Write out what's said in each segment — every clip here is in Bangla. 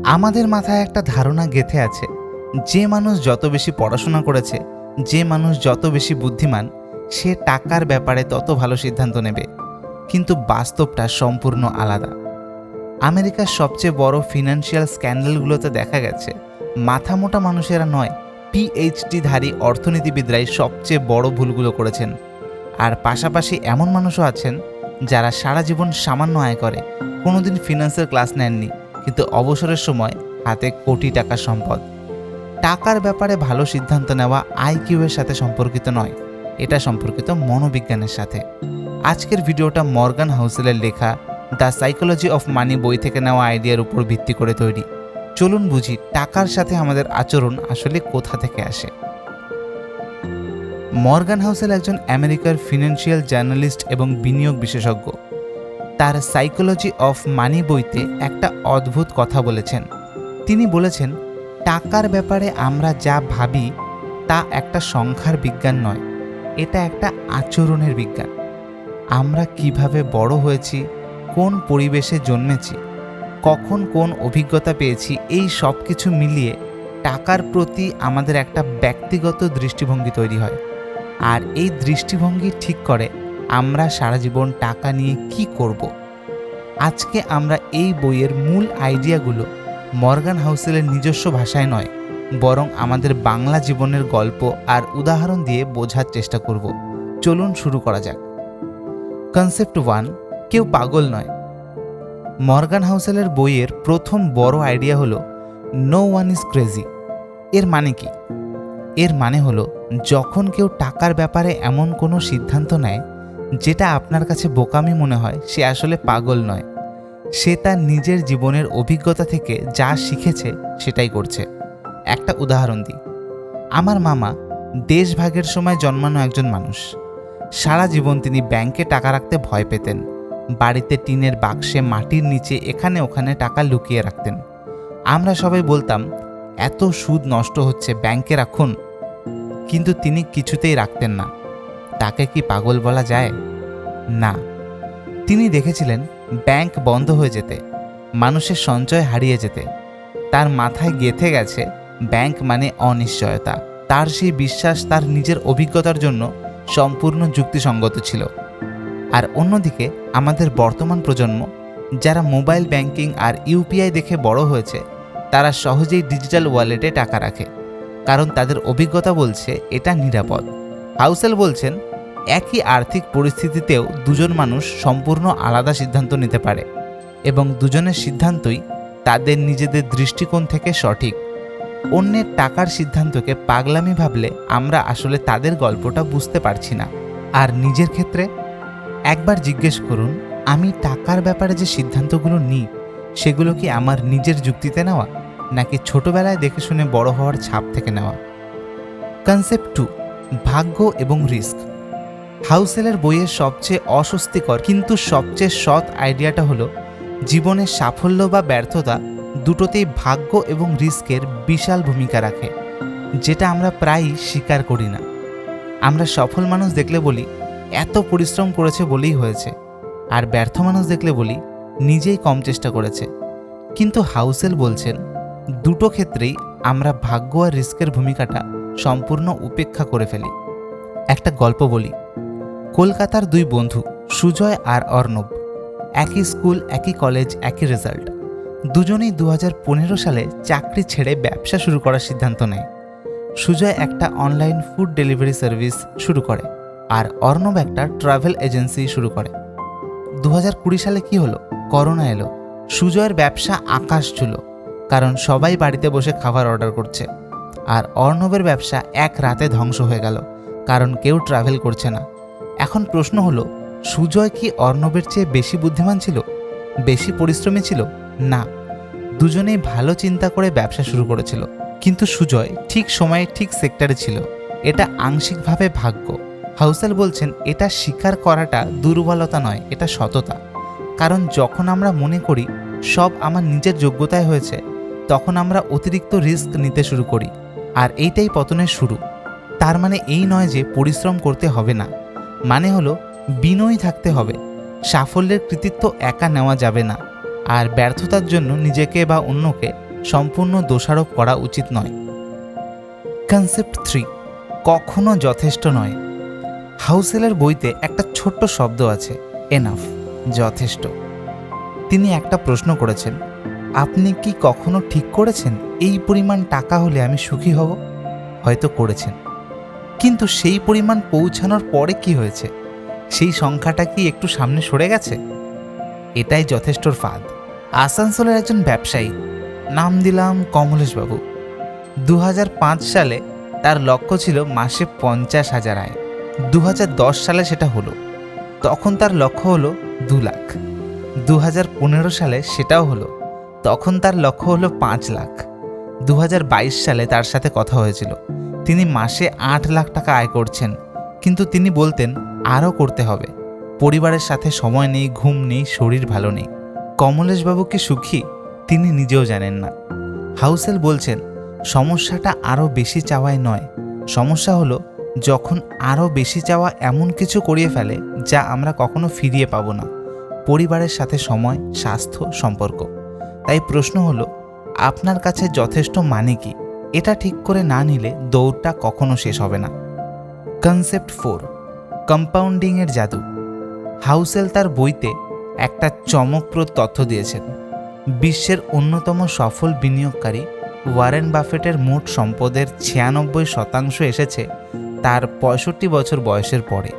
আমাদের মাথায় একটা ধারণা গেঁথে আছে, যে মানুষ যত বেশি পড়াশোনা করেছে, যে মানুষ যত বেশি বুদ্ধিমান, সে টাকার ব্যাপারে তত ভালো সিদ্ধান্ত নেবে। কিন্তু বাস্তবটা সম্পূর্ণ আলাদা। আমেরিকার সবচেয়ে বড় ফিনান্সিয়াল স্ক্যান্ডালগুলোতে দেখা গেছে মাথা মোটা মানুষেরা নয়, পিএইচডিধারী অর্থনীতিবিদরাই সবচেয়ে বড় ভুলগুলো করেছেন। আর পাশাপাশি এমন মানুষও আছেন যারা সারা জীবন সামান্য আয় করে, কোনোদিন ফিনান্সের ক্লাস নেননি, কিন্তু অবসরের সময় হাতে কোটি টাকার সম্পদ। টাকার ব্যাপারে ভালো সিদ্ধান্ত নেওয়া আইকিউ এর সাথে সম্পর্কিত নয়, এটা সম্পর্কিত মনোবিজ্ঞানের সাথে। আজকের ভিডিওটা মর্গান হাউসেলের লেখা দ্য সাইকোলজি অফ মানি বই থেকে নেওয়া আইডিয়ার উপর ভিত্তি করে তৈরি। চলুন বুঝি টাকার সাথে আমাদের আচরণ আসলে কোথা থেকে আসে। মর্গান হাউসেল একজন আমেরিকার ফিনান্সিয়াল জার্নালিস্ট এবং বিনিয়োগ বিশেষজ্ঞ। তার সাইকোলজি অফ মানি বইতে একটা অদ্ভুত কথা বলেছেন। তিনি বলেছেন, টাকার ব্যাপারে আমরা যা ভাবি তা একটা সংখ্যার বিজ্ঞান নয়, এটা একটা আচরণের বিজ্ঞান। আমরা কিভাবে বড় হয়েছি, কোন পরিবেশে জন্মেছি, কখন কোন অভিজ্ঞতা পেয়েছি, এই সব কিছু মিলিয়ে টাকার প্রতি আমাদের একটা ব্যক্তিগত দৃষ্টিভঙ্গি তৈরি হয়। আর এই দৃষ্টিভঙ্গি ঠিক করে আমরা সারা জীবন টাকা নিয়ে কি করব। আজকে আমরা এই বইয়ের মূল আইডিয়াগুলো মর্গান হাউসেলের নিজস্ব ভাষায় নয়, বরং আমাদের বাংলা জীবনের গল্প আর উদাহরণ দিয়ে বোঝার চেষ্টা করব। চলুন শুরু করা যাক। কনসেপ্ট 1, কেউ পাগল নয়। মর্গান হাউসেলের বইয়ের প্রথম বড় আইডিয়া হলো নো ওয়ান ইজ ক্রেজি। এর মানে কি? এর মানে হলো, যখন কেউ টাকার ব্যাপারে এমন কোনো সিদ্ধান্ত নেয় যেটা আপনার কাছে বোকামি মনে হয়, সে আসলে পাগল নয়। সে তার নিজের জীবনের অভিজ্ঞতা থেকে যা শিখেছে সেটাই করছে। একটা উদাহরণ দিই। আমার মামা দেশভাগের সময় জন্মানো একজন মানুষ। সারা জীবন তিনি ব্যাংকে টাকা রাখতে ভয় পেতেন। বাড়িতে টিনের বাক্সে, মাটির নিচে এখানে ওখানে টাকা লুকিয়ে রাখতেন। আমরা সবাই বলতাম, এত সুদ নষ্ট হচ্ছে, ব্যাংকে রাখুন। কিন্তু তিনি কিছুতেই রাখতেন না। তাকে কি পাগল বলা যায়? না। তিনি দেখেছিলেন ব্যাংক বন্ধ হয়ে যেতে, মানুষের সঞ্চয় হারিয়ে যেতে। তার মাথায় গেঁথে গেছে ব্যাংক মানে অনিশ্চয়তা। তার সেই বিশ্বাস তার নিজের অভিজ্ঞতার জন্য সম্পূর্ণ যুক্তিসঙ্গত ছিল। আর অন্যদিকে আমাদের বর্তমান প্রজন্ম, যারা মোবাইল ব্যাংকিং আর ইউপিআই দেখে বড় হয়েছে, তারা সহজেই ডিজিটাল ওয়ালেটে টাকা রাখে, কারণ তাদের অভিজ্ঞতা বলছে এটা নিরাপদ। হাউসেল বলছেন, একই আর্থিক পরিস্থিতিতেও দুজন মানুষ সম্পূর্ণ আলাদা সিদ্ধান্ত নিতে পারে, এবং দুজনের সিদ্ধান্তই তাদের নিজেদের দৃষ্টিকোণ থেকে সঠিক। অন্যের টাকার সিদ্ধান্তকে পাগলামি ভাবলে আমরা আসলে তাদের গল্পটা বুঝতে পারছি না। আর নিজের ক্ষেত্রে একবার জিজ্ঞেস করুন, আমি টাকার ব্যাপারে যে সিদ্ধান্তগুলো নিই, সেগুলো কি আমার নিজের যুক্তিতে নেওয়া, নাকি ছোটবেলায় দেখে শুনে বড় হওয়ার ছাপ থেকে নেওয়া? কনসেপ্ট 2, ভাগ্য এবং রিস্ক। হাউসেলের বইয়ের সবচেয়ে অস্বস্তিকর কিন্তু সবচেয়ে সৎ আইডিয়াটা হলো, জীবনের সাফল্য বা ব্যর্থতা দুটোতেই ভাগ্য এবং রিস্কের বিশাল ভূমিকা রাখে, যেটা আমরা প্রায়ই স্বীকার করি না। আমরা সফল মানুষ দেখলে বলি, এত পরিশ্রম করেছে বলেই হয়েছে, আর ব্যর্থ মানুষ দেখলে বলি, নিজেই কম চেষ্টা করেছে। কিন্তু হাউসেল বলছেন, দুটো ক্ষেত্রেই আমরা ভাগ্য আর রিস্কের ভূমিকাটা সম্পূর্ণ উপেক্ষা করে ফেলি। একটা গল্প বলি। কলকাতার দুই বন্ধু, সুজয় আর অর্ণব। একই স্কুল, একই কলেজ, একই রেজাল্ট। দুজনেই 2015 সালে চাকরি ছেড়ে ব্যবসা শুরু করার সিদ্ধান্ত নেয়। সুজয় একটা অনলাইন ফুড ডেলিভারি সার্ভিস শুরু করে, আর অর্ণব একটা ট্রাভেল এজেন্সি শুরু করে। 2020 সালে কি হলো? করোনা এলো। সুজয়ের ব্যবসা আকাশ ছুঁলো, কারণ সবাই বাড়িতে বসে খাবার অর্ডার করছে। আর অর্ণবের ব্যবসা এক রাতে ধ্বংস হয়ে গেল, কারণ কেউ ট্রাভেল করছে না। এখন প্রশ্ন হলো, সুজয় কি অর্ণবের চেয়ে বেশি বুদ্ধিমান ছিল, বেশি পরিশ্রমী ছিল? না, দুজনেই ভালো চিন্তা করে ব্যবসা শুরু করেছিল, কিন্তু সুজয় ঠিক সময়ে ঠিক সেক্টরে ছিল। এটা আংশিকভাবে ভাগ্য। হাউসেল বলছেন, এটা স্বীকার করাটা দুর্বলতা নয়, এটা সততা। কারণ যখন আমরা মনে করি সব আমার নিজের যোগ্যতায় হয়েছে, তখন আমরা অতিরিক্ত রিস্ক নিতে শুরু করি, আর এইটাই পতনের শুরু। তার মানে এই নয় যে পরিশ্রম করতে হবে না, মানে হলো বিনয়ী থাকতে হবে। সাফল্যের কৃতিত্ব একা নেওয়া যাবে না, আর ব্যর্থতার জন্য নিজেকে বা অন্যকে সম্পূর্ণ দোষারোপ করা উচিত নয়। কনসেপ্ট 3, কখনো যথেষ্ট নয়। হাউসেলের বইতে একটা ছোট্ট শব্দ আছে, এনাফ, যথেষ্ট। তিনি একটা প্রশ্ন করেছেন, আপনি কি কখনো ঠিক করেছেন এই পরিমাণ টাকা হলে আমি সুখী হব? হয়তো করেছেন, কিন্তু সেই পরিমাণ পৌঁছানোর পরে কি হয়েছে? সেই সংখ্যাটা কি একটু সামনে সরে গেছে? এটাই যথেষ্টর ফাঁদ। আসানসোলের একজন ব্যবসায়ী, নাম দিলাম কমলেশবাবু, 2005 সালে তার লক্ষ্য ছিল মাসে 50,000 আয়। 2010 সালে সেটা হলো, তখন তার লক্ষ্য হলো 2 লাখ। 2015 সালে সেটাও হলো, তখন তার লক্ষ্য হলো 5 লাখ। 2022 সালে তার সাথে কথা হয়েছিল, তিনি মাসে 8 লাখ টাকা আয় করছেন, কিন্তু তিনি বলতেন আরও করতে হবে। পরিবারের সাথে সময় নেই, ঘুম নেই, শরীর ভালো নেই। কমলেশবাবু কি সুখী? তিনি নিজেও জানেন না। হাউসেল বলছেন, সমস্যাটা আরও বেশি চাওয়াই নয়, সমস্যা হলো যখন আরও বেশি চাওয়া এমন কিছু করিয়ে ফেলে যা আমরা কখনো ফিরিয়ে পাবো না। পরিবারের সাথে সময়, স্বাস্থ্য, সম্পর্ক। তাই প্রশ্ন হলো, আপনার কাছে যথেষ্ট মানে কি? এটা ঠিক করে না নিলে দৌড়টা কখনো শেষ হবে না। কনসেপ্ট 4, কম্পাউন্ডিংয়ের জাদু। হাউসেল তার বইতে একটা চমকপ্রদ তথ্য দিয়েছেন। বিশ্বের অন্যতম সফল বিনিয়োগকারী ওয়ারেন বাফেটের মোট সম্পদের 96% এসেছে তার 65 বছর বয়সের পরে।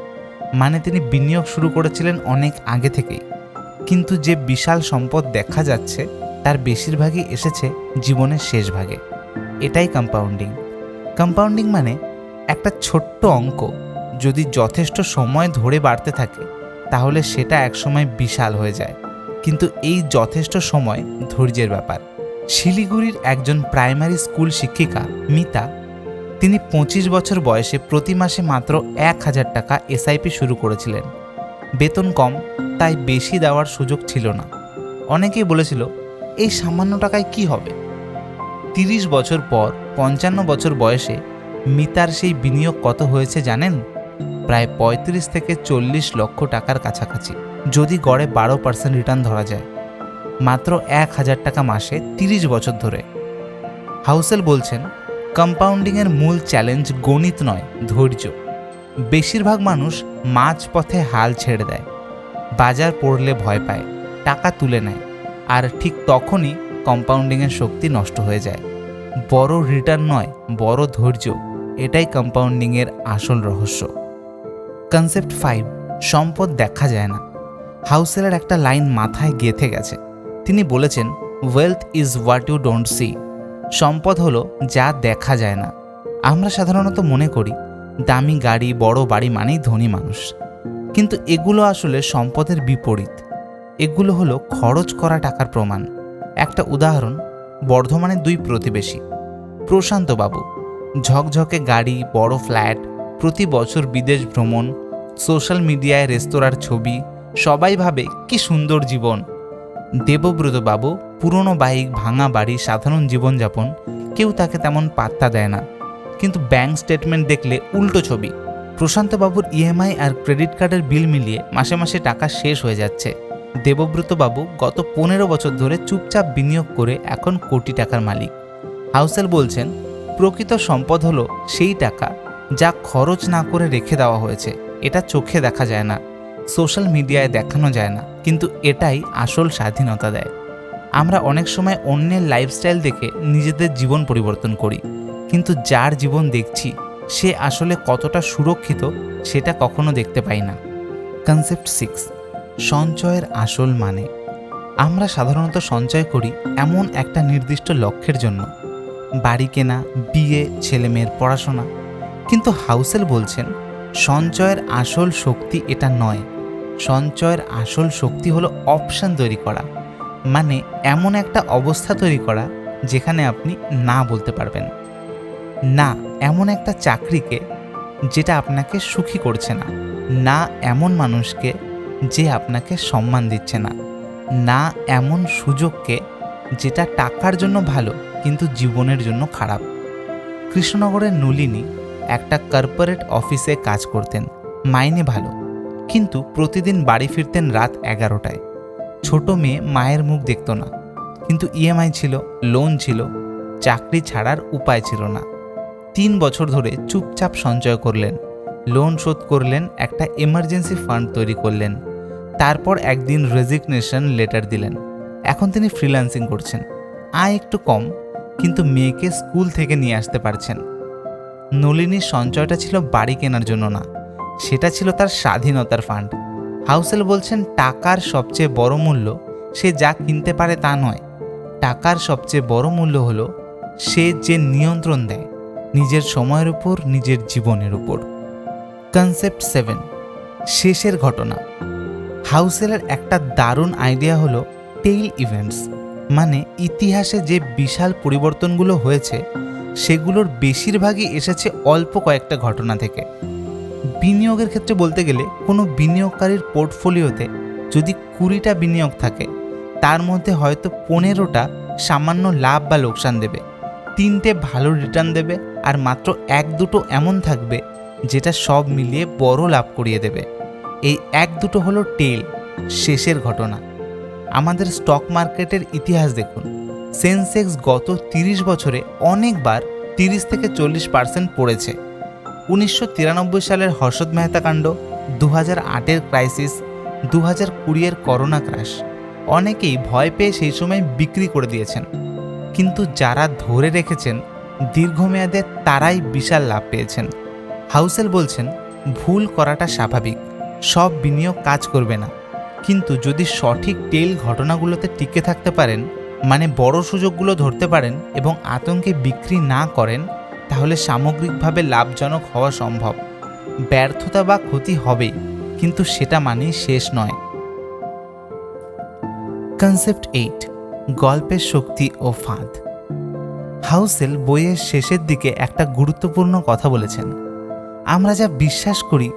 মানে তিনি বিনিয়োগ শুরু করেছিলেন অনেক আগে থেকেই, কিন্তু যে বিশাল সম্পদ দেখা যাচ্ছে তার বেশিরভাগই এসেছে জীবনের শেষ ভাগে। এটাই কম্পাউন্ডিং। কম্পাউন্ডিং মানে একটা ছোট্ট অঙ্ক যদি যথেষ্ট সময় ধরে বাড়তে থাকে তাহলে সেটা একসময় বিশাল হয়ে যায়, কিন্তু এই যথেষ্ট সময় ধৈর্যের ব্যাপার। শিলিগুড়ির একজন প্রাইমারি স্কুল শিক্ষিকা মিতা, তিনি 25 বছর বয়সে প্রতি মাসে মাত্র 1,000 টাকা এসআইপি শুরু করেছিলেন। বেতন কম, তাই বেশি দেওয়ার সুযোগ ছিল না। অনেকেই বলেছিল এই সামান্য টাকায় কি হবে। 30 বছর পর 55 বছর বয়সে মিতার সেই বিনিয়োগ কত হয়েছে জানেন? প্রায় 35 থেকে 40 লক্ষ টাকার কাছাকাছি, যদি গড়ে 12% রিটার্ন ধরা যায়। মাত্র 1,000 টাকা মাসে 30 বছর ধরে। হাউসেল বলছেন, কম্পাউন্ডিংয়ের মূল চ্যালেঞ্জ গণিত নয়, ধৈর্য। বেশিরভাগ মানুষ মাঝপথে হাল ছেড়ে দেয়, বাজার পড়লে ভয় পায়, টাকা তুলে নেয়, আর ঠিক তখনই কম্পাউন্ডিংয়ের শক্তি নষ্ট হয়ে যায়। বড় রিটার্ন নয়, বড় ধৈর্য, এটাই কম্পাউন্ডিংয়ের আসল রহস্য। কনসেপ্ট 5, সম্পদ দেখা যায় না। হাউসেলের একটা লাইন মাথায় গেঁথে গেছে। তিনি বলেছেন, wealth is what you don't see. সম্পদ হলো যা দেখা যায় না। আমরা সাধারণত মনে করি দামি গাড়ি, বড় বাড়ি মানেই ধনী মানুষ, কিন্তু এগুলো আসলে সম্পদের বিপরীত। এগুলো হলো খরচ করা টাকার প্রমাণ। একটা উদাহরণ, বর্ধমানের 2 প্রতিবেশী, প্রশান্তবাবু, ঝকঝকে গাড়ি, বড় ফ্ল্যাট, প্রতি বছর বিদেশ ভ্রমণ, সোশ্যাল মিডিয়ায় রেস্তোরাঁর ছবি, সবাই ভাবে কি সুন্দর জীবন। দেবব্রতবাবু, পুরনো বাইক, ভাঙা বাড়ি, সাধারণ জীবনযাপন, কেউ তাকে তেমন পাত্তা দেয় না, কিন্তু ব্যাংক স্টেটমেন্ট দেখলে উল্টো ছবি। প্রশান্তবাবুর ইএমআই আর ক্রেডিট কার্ডের বিল মিলিয়ে মাসে মাসে টাকা শেষ হয়ে যাচ্ছে। দেবব্রতবাবু গত 15 বছর ধরে চুপচাপ বিনিয়োগ করে এখন কোটি টাকার মালিক। হাউসেল বলছেন, প্রকৃত সম্পদ হলো সেই টাকা যা খরচ না করে রেখে দেওয়া হয়েছে। এটা চোখে দেখা যায় না, সোশ্যাল মিডিয়ায় দেখানো যায় না, কিন্তু এটাই আসল স্বাধীনতা দেয়। আমরা অনেক সময় অন্যের লাইফস্টাইল দেখে নিজেদের জীবন পরিবর্তন করি, কিন্তু যার জীবন দেখছি সে আসলে কতটা সুরক্ষিত সেটা কখনো দেখতে পাই না। কনসেপ্ট 6, সঞ্চয়ের আসল মানে। আমরা সাধারণত সঞ্চয় করি এমন একটা নির্দিষ্ট লক্ষ্যের জন্য, বাড়ি কেনা, বিয়ে, ছেলেমেয়ের পড়াশোনা, কিন্তু হাউসেল বলছেন সঞ্চয়ের আসল শক্তি এটা নয়। সঞ্চয়ের আসল শক্তি হলো অপশন তৈরি করা, মানে এমন একটা অবস্থা তৈরি করা যেখানে আপনি না বলতে পারবেন। না এমন একটা চাকরিকে যেটা আপনাকে সুখী করছে না, না এমন মানুষকে যে আপনাকে সম্মান দিচ্ছে না, না এমন সুযোগকে যেটা টাকার জন্য ভালো কিন্তু জীবনের জন্য খারাপ। কৃষ্ণনগরের নলিনী একটা কর্পোরেট অফিসে কাজ করতেন, মাইনে ভালো, কিন্তু প্রতিদিন বাড়ি ফিরতেন রাত 11টায়। ছোট মেয়ে মায়ের মুখ দেখত না, কিন্তু ইএমআই ছিল, লোন ছিল, চাকরি ছাড়ার উপায় ছিল না। 3 বছর ধরে চুপচাপ সঞ্চয় করলেন, লোন শোধ করলেন, একটা এমার্জেন্সি ফান্ড তৈরি করলেন। তারপর একদিন রেজিগনেশন লেটার দিলেন। এখন তিনি ফ্রিল্যান্সিং করছেন, আয় একটু কম, কিন্তু মেয়েকে স্কুল থেকে নিয়ে আসতে পারছেন। নলিনীর সঞ্চয়টা ছিল বাড়ি কেনার জন্য না, সেটা ছিল তার স্বাধীনতার ফান্ড। হাউসেল বলছেন, টাকার সবচেয়ে বড় মূল্য সে যা কিনতে পারে তা নয়, টাকার সবচেয়ে বড় মূল্য হলো সে যে নিয়ন্ত্রণ দেয় নিজের সময়ের উপর, নিজের জীবনের উপর। কনসেপ্ট 7, শেষের ঘটনা। হাউসেলের একটা দারুণ আইডিয়া হলো টেইল ইভেন্টস, মানে ইতিহাসে যে বিশাল পরিবর্তনগুলো হয়েছে সেগুলোর বেশিরভাগই এসেছে অল্প কয়েকটা ঘটনা থেকে। বিনিয়োগের ক্ষেত্রে বলতে গেলে কোনো বিনিয়োগকারীর পোর্টফোলিওতে যদি 20টা বিনিয়োগ থাকে, তার মধ্যে হয়তো 15টা সামান্য লাভ বা লোকসান দেবে, 3টে ভালো রিটার্ন দেবে, আর মাত্র 1-2টো এমন থাকবে যেটা সব মিলিয়ে বড় লাভ করিয়ে দেবে। এই 1-2টো হলো টেল, শেষের ঘটনা। আমাদের স্টক মার্কেটের ইতিহাস দেখুন, সেন্সেক্স গত 30 বছরে অনেকবার 30 থেকে 40% পড়েছে। 1993 সালের হর্ষদ মেহতা কাণ্ড, 2008-এর ক্রাইসিস, 2020-এর করোনা ক্র্যাশ, অনেকেই ভয় পেয়ে সেই সময় বিক্রি করে দিয়েছেন, কিন্তু যারা ধরে রেখেছেন দীর্ঘমেয়াদে তারাই বিশাল লাভ পেয়েছেন। হাউসেল বলছেন, ভুল করাটা স্বাভাবিক, সব বিনিয়োগ কাজ করবে না, কিন্তু যদি সঠিক টেল ঘটনাগুলোতে টিকে থাকতে পারেন, মানে বড় সুযোগগুলো ধরতে পারেন এবং আতঙ্কে বিক্রি না করেন, তাহলে সামগ্রিকভাবে লাভজনক হওয়া সম্ভব। ব্যর্থতা বা ক্ষতি হবেই, কিন্তু সেটা মানেই শেষ নয়। কনসেপ্ট 8, গল্পের শক্তি ও ফাঁদ। হাউসেল বইয়ের শেষের দিকে একটা গুরুত্বপূর্ণ কথা বলেছেন। আমরা যা বিশ্বাস করি,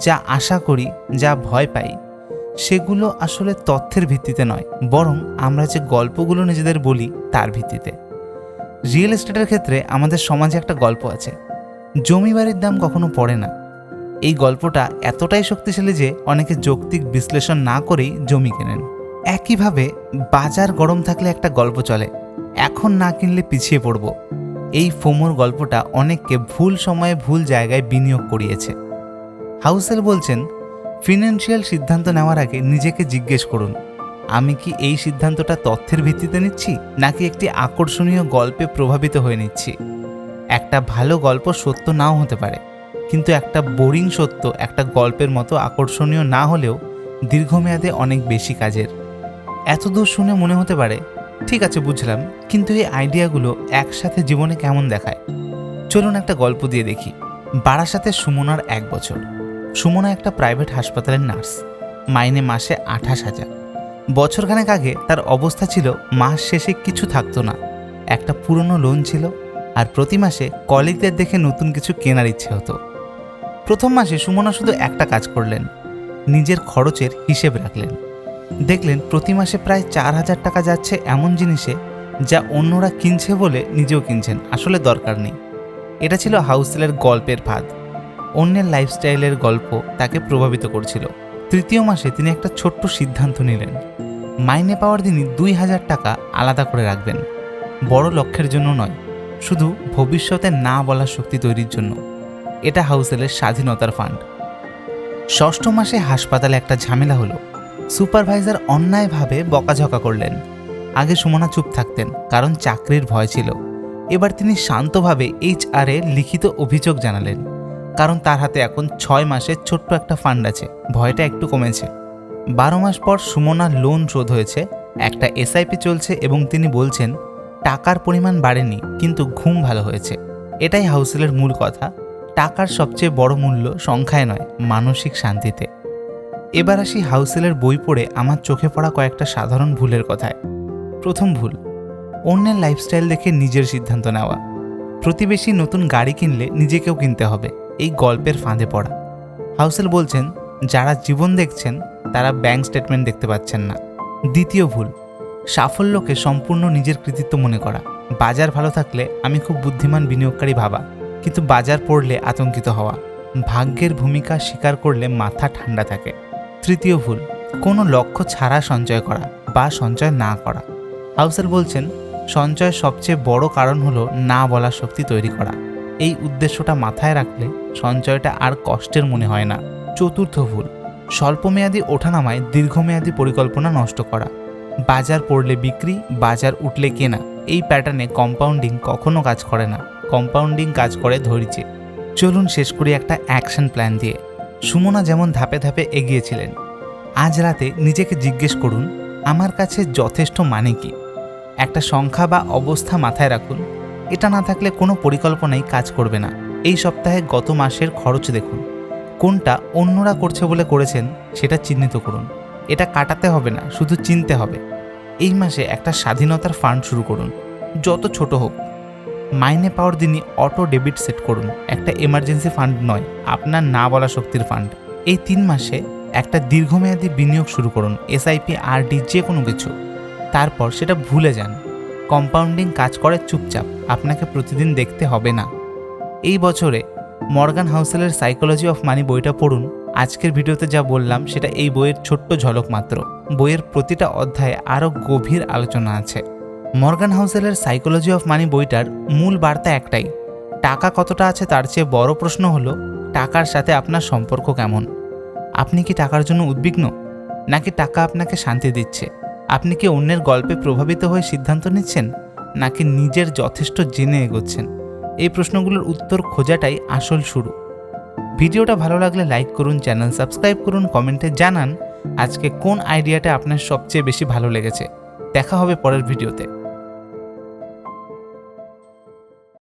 যা আশা করি, যা ভয় পাই, সেগুলো আসলে তথ্যের ভিত্তিতে নয়, বরং আমরা যে গল্পগুলো নিজেদের বলি তার ভিত্তিতে। রিয়েল এস্টেটের ক্ষেত্রে আমাদের সমাজে একটা গল্প আছে, জমি বাড়ির দাম কখনো পড়ে না। এই গল্পটা এতটাই শক্তিশালী যে অনেকে যৌক্তিক বিশ্লেষণ না করেই জমি কেনেন। একইভাবে বাজার গরম থাকলে একটা গল্প চলে, এখন না কিনলে পিছিয়ে পড়ব। এই ফোমোর গল্পটা অনেককে ভুল সময়ে ভুল জায়গায় বিনিয়োগ করিয়েছে। হাউসেল বলছেন, ফিনান্সিয়াল সিদ্ধান্ত নেওয়ার আগে নিজেকে জিজ্ঞেস করুন, আমি কি এই সিদ্ধান্তটা তথ্যের ভিত্তিতে নিচ্ছি, নাকি একটি আকর্ষণীয় গল্পে প্রভাবিত হয়ে নিচ্ছি। একটা ভালো গল্প সত্য নাও হতে পারে, কিন্তু একটা বোরিং সত্য একটা গল্পের মতো আকর্ষণীয় না হলেও দীর্ঘমেয়াদে অনেক বেশি কাজের। এতদূর শুনে মনে হতে পারে, ঠিক আছে বুঝলাম, কিন্তু এই আইডিয়াগুলো একসাথে জীবনে কেমন দেখায়। চলুন একটা গল্প দিয়ে দেখি। বারাসাতে সুমনার 1 বছর। সুমনা একটা প্রাইভেট হাসপাতালের নার্স, মাইনে মাসে 28,000। বছরখানেক আগে তার অবস্থা ছিল মাস শেষে কিছু থাকতো না, একটা পুরনো লোন ছিল, আর প্রতি মাসে কলিগদের দেখে নতুন কিছু কেনার ইচ্ছে হতো। প্রথম মাসে সুমনা শুধু একটা কাজ করলেন, নিজের খরচের হিসেব রাখলেন। দেখলেন প্রতি মাসে প্রায় 4,000 টাকা যাচ্ছে এমন জিনিসে যা অন্যরা কিনছে বলে নিজেও কিনছেন, আসলে দরকার নেই। এটা ছিল হাউসেলের গল্পের ফাঁদ। অন্যের লাইফস্টাইলের গল্প তাকে প্রভাবিত করছিল। তৃতীয় মাসে তিনি একটা ছোট্ট সিদ্ধান্ত নিলেন, মাইনে পাওয়ার দিনই 2,000 টাকা আলাদা করে রাখবেন। বড় লক্ষ্যের জন্য নয়, শুধু ভবিষ্যতে না বলার শক্তি তৈরির জন্য। এটা হাউসেলের স্বাধীনতার ফান্ড। ষষ্ঠ মাসে হাসপাতালে একটা ঝামেলা হলো। সুপারভাইজার অন্যায়ভাবে বকাঝকা করলেন। আগে সুমনা চুপ থাকতেন, কারণ চাকরির ভয় ছিল। এবার তিনি শান্তভাবে HR-এ লিখিত অভিযোগ জানালেন, কারণ তার হাতে এখন 6 মাসের ছোট্ট একটা ফান্ড আছে, ভয়টা একটু কমেছে। 12 মাস পর সুমনার লোন শোধ হয়েছে, একটা SIP চলছে এবং তিনি বলছেন, টাকার পরিমাণ বাড়েনি, কিন্তু ঘুম ভালো হয়েছে। এটাই হাউসেলের মূল কথা, টাকার সবচেয়ে বড় মূল্য সংখ্যায় নয়, মানসিক শান্তিতে। এবার আসি হাউসেলের বই পড়ে আমার চোখে পড়া কয়েকটা সাধারণ ভুলের কথায়। প্রথম ভুল, অন্যের লাইফস্টাইল দেখে নিজের সিদ্ধান্ত নেওয়া। প্রতিবেশী নতুন গাড়ি কিনলে নিজেকেও কিনতে হবে, এই গল্পের ফাঁদে পড়া। হাউসেল বলছেন, যারা জীবন দেখছেন তারা ব্যাংক স্টেটমেন্ট দেখতে পাচ্ছেন না। দ্বিতীয় ভুল, সাফল্যকে সম্পূর্ণ নিজের কৃতিত্ব মনে করা। বাজার ভালো থাকলে আমি খুব বুদ্ধিমান বিনিয়োগকারী ভাবা, কিন্তু বাজার পড়লে আতঙ্কিত হওয়া। ভাগ্যের ভূমিকা স্বীকার করলে মাথা ঠান্ডা থাকে। তৃতীয় ভুল, কোনো লক্ষ্য ছাড়া সঞ্চয় করা বা সঞ্চয় না করা। হাউসেল বলছেন, সঞ্চয়ের সবচেয়ে বড় কারণ হলো না বলার শক্তি তৈরি করা। এই উদ্দেশ্যটা মাথায় রাখলে সঞ্চয়টা আর কষ্টের মনে হয় না। চতুর্থ ভুল, স্বল্পমেয়াদী ওঠানামায় দীর্ঘমেয়াদী পরিকল্পনা নষ্ট করা। বাজার পড়লে বিক্রি, বাজার উঠলে কেনা, এই প্যাটার্নে কম্পাউন্ডিং কখনো কাজ করে না। কম্পাউন্ডিং কাজ করে ধৈর্যে। চলুন শেষ করি একটা অ্যাকশন প্ল্যান দিয়ে। সুমনা যেমন ধাপে ধাপে এগিয়েছিলেন, আজ রাতে নিজেকে জিজ্ঞেস করুন, আমার কাছে যথেষ্ট মানে কি? একটা সংখ্যা বা অবস্থা মাথায় রাখুন। এটা না থাকলে কোনো পরিকল্পনাই কাজ করবে না। এই সপ্তাহে গত মাসের খরচ দেখুন, কোনটা অন্যরা করছে বলে করেছেন সেটা চিহ্নিত করুন। এটা কাটাতে হবে না, শুধু চিনতে হবে। এই মাসে একটা স্বাধীনতার ফান্ড শুরু করুন, যত ছোট হোক। মাইনে পাওয়ার দিনই অটো ডেবিট সেট করুন, একটা এমার্জেন্সি ফান্ড নয়, আপনার না বলা শক্তির ফান্ড। এই 3 মাসে একটা দীর্ঘমেয়াদী বিনিয়োগ শুরু করুন, এসআইপি, আরডি, যে কোনো কিছু। তারপর সেটা ভুলে যান। কম্পাউন্ডিং কাজ করে চুপচাপ, আপনাকে প্রতিদিন দেখতে হবে না। এই বছরে মর্গান হাউসেলের সাইকোলজি অফ মানি বইটা পড়ুন। আজকের ভিডিওতে যা বললাম সেটা এই বইয়ের ছোট্ট ঝলক মাত্র। বইয়ের প্রতিটা অধ্যায়ে আরও গভীর আলোচনা আছে। মর্গান হাউসেলের সাইকোলজি অফ মানি বইটার মূল বার্তা একটাই, টাকা কতটা আছে তার চেয়ে বড় প্রশ্ন হলো টাকার সাথে আপনার সম্পর্ক কেমন। আপনি কি টাকার জন্য উদ্বিগ্ন, নাকি টাকা আপনাকে শান্তি দিচ্ছে? আপনি কি অন্যের গল্পে প্রভাবিত হয়ে সিদ্ধান্ত নিচ্ছেন, নাকি নিজের যথেষ্ট জেনে এগোচ্ছেন? এই প্রশ্নগুলোর উত্তর খোঁজাটাই আসল শুরু। ভিডিওটা ভালো লাগলে লাইক করুন, চ্যানেল সাবস্ক্রাইব করুন, কমেন্টে জানান আজকে কোন আইডিয়াটা আপনার সবচেয়ে বেশি ভালো লেগেছে। দেখা হবে পরের ভিডিওতে।